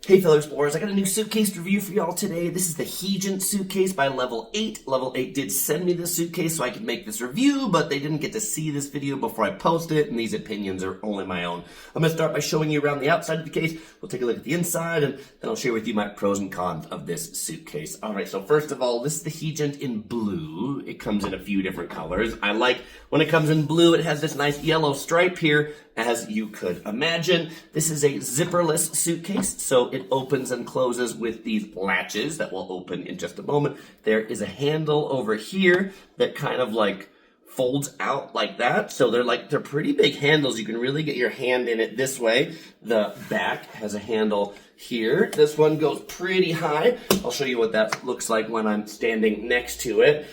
Hey fellow explorers, I got a new suitcase review for y'all today. This is the Hegent suitcase by Level8. Level8 did send me this suitcase so I could make this review, but they didn't get to see this video before I post it, and these opinions are only my own. I'm going to start by showing you around the outside of the case. We'll take a look at the inside, and then I'll share with you my pros and cons of this suitcase. Alright, so first of all, this is the Hegent in blue. It comes in a few different colors. I like when it comes in blue, it has this nice yellow stripe here, as you could imagine. This is a zipperless suitcase, so it opens and closes with these latches that will open in just a moment. There is a handle over here that kind of like folds out like that. So they're pretty big handles. You can really get your hand in it this way. The back has a handle here. This one goes pretty high. I'll show you what that looks like when I'm standing next to it.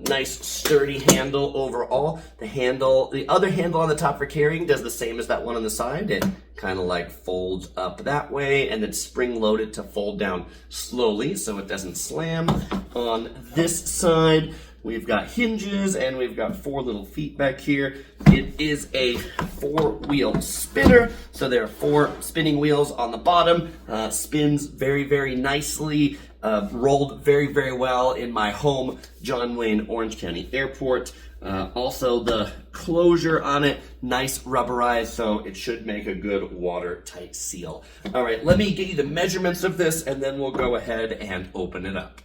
Nice sturdy handle overall. The other handle on the top for carrying does the same as that one on the side. It kind of like folds up that way and then spring loaded to fold down slowly so it doesn't slam. On this side, we've got hinges and we've got 4 little feet back here. It is a 4-wheel spinner, so there are 4 spinning wheels on the bottom. Spins very, very nicely. Rolled very, very well in my home, John Wayne Orange County Airport. Also, the closure on it, nice rubberized, so it should make a good watertight seal. All right, let me get you the measurements of this, and then we'll go ahead and open it up.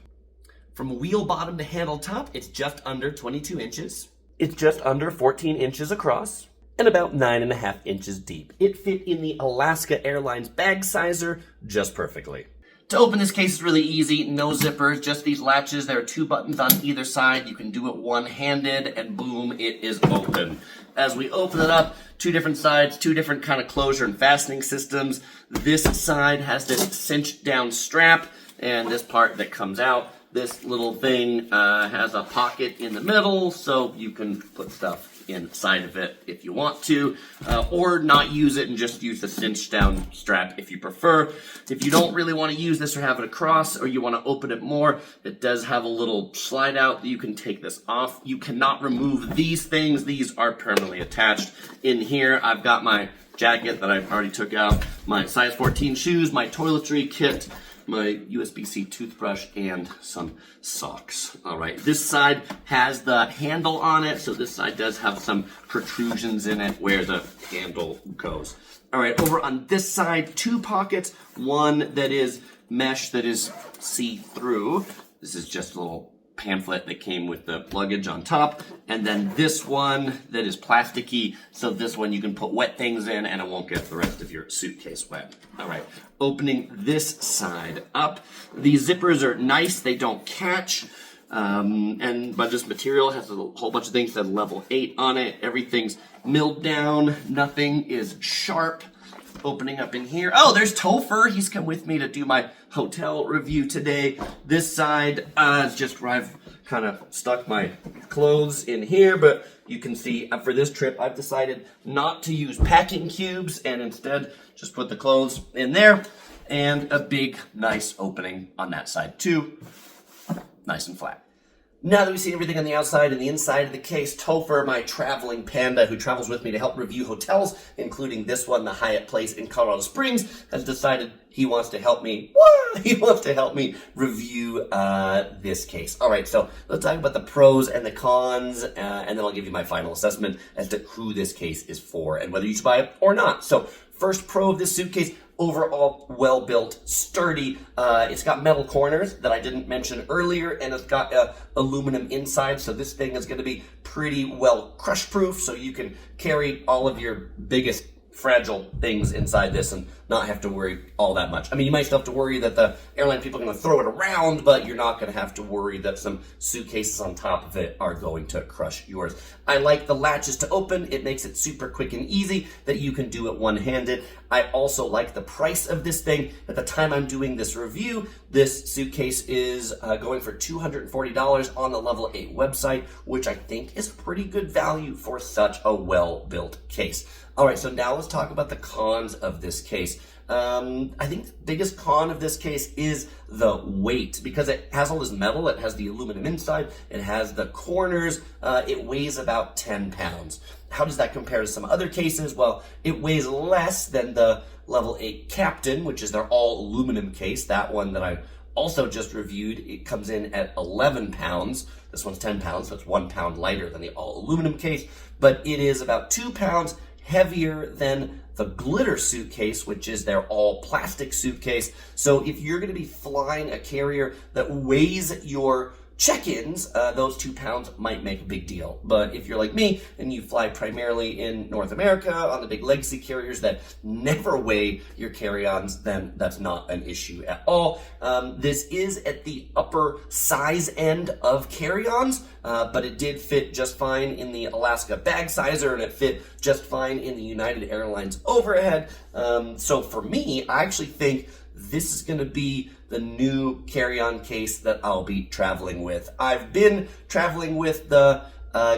From wheel bottom to handle top, it's just under 22 inches. It's just under 14 inches across and about 9.5 inches deep. It fit in the Alaska Airlines bag sizer just perfectly. To open this case is really easy. No zippers, just these latches. There are 2 buttons on either side. You can do it one-handed and boom, it is open. As we open it up, 2 different sides, 2 different kind of closure and fastening systems. This side has this cinched down strap and this part that comes out. This little thing has a pocket in the middle, so you can put stuff inside of it if you want to, or not use it and just use the cinched down strap if you prefer. If you don't really want to use this or have it across, or you want to open it more, it does have a little slide out that you can take this off. You cannot remove these things. These are permanently attached. In here, I've got my jacket that I already took out, my size 14 shoes, my toiletry kit, my USB-C toothbrush, and some socks. All right, this side has the handle on it, so this side does have some protrusions in it where the handle goes. All right, over on this side, 2 pockets, one that is mesh that is see-through. This is just a little pamphlet that came with the luggage on top, and then this one that is plasticky, so this one you can put wet things in and it won't get the rest of your suitcase wet. All right, opening this side up, these zippers are nice, they don't catch, but this material has a whole bunch of things that level 8 on it. Everything's milled down, nothing is sharp. Opening up in here. Oh, there's Topher. He's come with me to do my hotel review today. This side is just where I've kind of stuck my clothes in here, but you can see for this trip I've decided not to use packing cubes and instead just put the clothes in there, and a big nice opening on that side too. Nice and flat. Now that we've seen everything on the outside and the inside of the case, Topher, my traveling panda who travels with me to help review hotels, including this one, the Hyatt Place in Colorado Springs, has decided he wants to help me. He wants to help me review this case. All right, so let's talk about the pros and the cons, and then I'll give you my final assessment as to who this case is for and whether you should buy it or not. So first pro of this suitcase, overall well-built, sturdy. It's got metal corners that I didn't mention earlier, and it's got aluminum inside, so this thing is going to be pretty well crush-proof, so you can carry all of your biggest fragile things inside this and not have to worry all that much. I mean, you might still have to worry that the airline people are going to throw it around, but you're not going to have to worry that some suitcases on top of it are going to crush yours. I like the latches to open. It makes it super quick and easy that you can do it one-handed. I also like the price of this thing. At the time I'm doing this review, this suitcase is going for $240 on the Level8 website, which I think is pretty good value for such a well-built case. All right, so now let's talk about the cons of this case. I think the biggest con of this case is the weight, because it has all this metal, it has the aluminum inside, it has the corners, it weighs about 10 pounds. How does that compare to some other cases? Well, it weighs less than the Level 8 Captain, which is their all aluminum case. That one that I also just reviewed, it comes in at 11 pounds. This one's 10 pounds, so it's 1 pound lighter than the all aluminum case, but it is about 2 pounds heavier than the glitter suitcase, which is their all plastic suitcase. So if you're going to be flying a carrier that weighs your check-ins, those 2 pounds might make a big deal. But if you're like me and you fly primarily in North America on the big legacy carriers that never weigh your carry-ons, then that's not an issue at all. This is at the upper size end of carry-ons, but it did fit just fine in the Alaska bag sizer, and it fit just fine in the United Airlines overhead. So for me, I actually think this is going to be the new carry-on case that I'll be traveling with. I've been traveling with the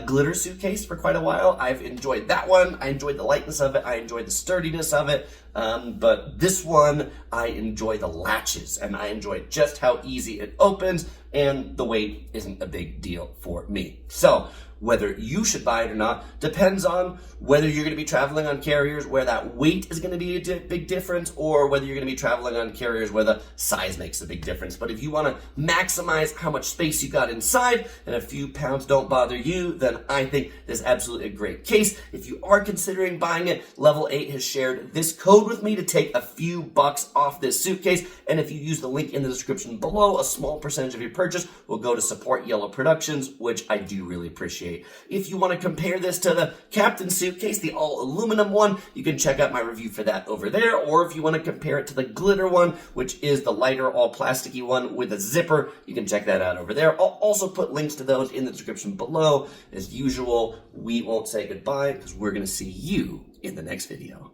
glitter suitcase for quite a while. I've enjoyed that one. I enjoyed the lightness of it. I enjoyed the sturdiness of it. But this one, I enjoy the latches, and I enjoy just how easy it opens, and the weight isn't a big deal for me. So whether you should buy it or not depends on whether you're going to be traveling on carriers where that weight is going to be a big difference, or whether you're going to be traveling on carriers where the size makes a big difference. But if you want to maximize how much space you got inside and a few pounds don't bother you, then I think this is absolutely a great case. If you are considering buying it, Level 8 has shared this code with me to take a few bucks off this suitcase. And if you use the link in the description below, a small percentage of your purchase will go to support Yellow Productions, which I do really appreciate. If you want to compare this to the Captain suitcase, the all aluminum one, you can check out my review for that over there. Or if you want to compare it to the glitter one, which is the lighter all plasticky one with a zipper, you can check that out over there. I'll also put links to those in the description below. As usual, we won't say goodbye because we're going to see you in the next video.